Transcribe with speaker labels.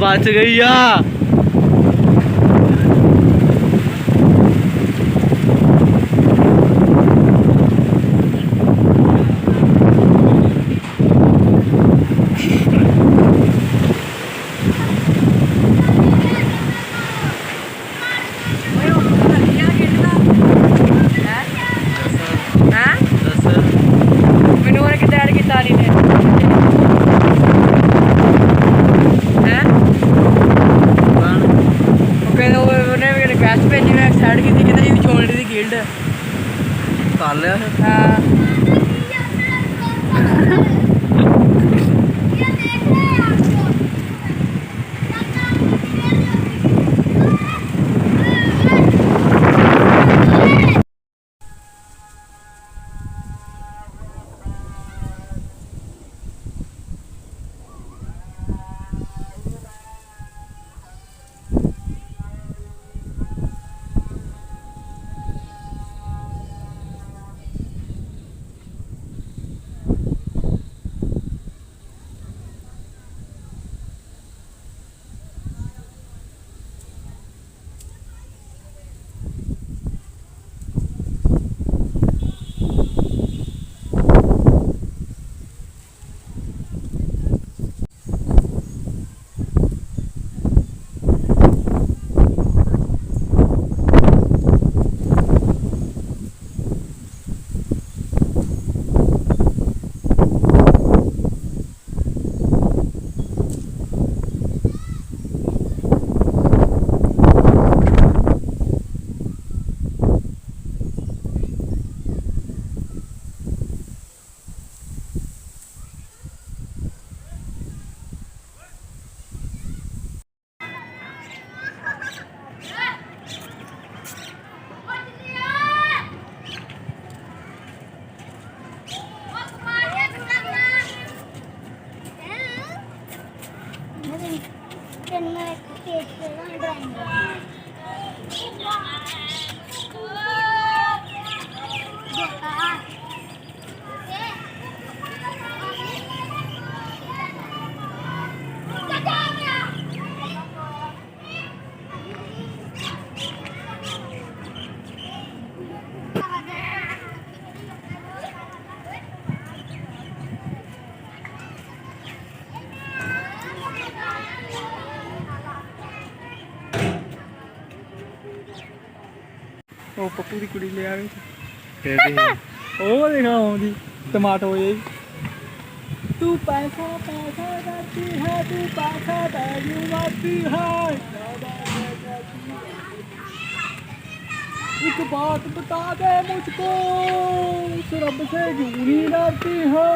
Speaker 1: बच गई आ। ਉਹ ਪੱਪੂ ਦੀ ਕੁੜੀ ਲੈ ਆਵੇ ਉਹ ਦੇਖਾ ਆਉਂਦੀ ਟਮਾਟੋ ਇਹ तू पैसा पैसा करती है तू पैसा वैल्यू मारती है एक बात बता दे मुझको इस रब से क्यों नहीं डरती है।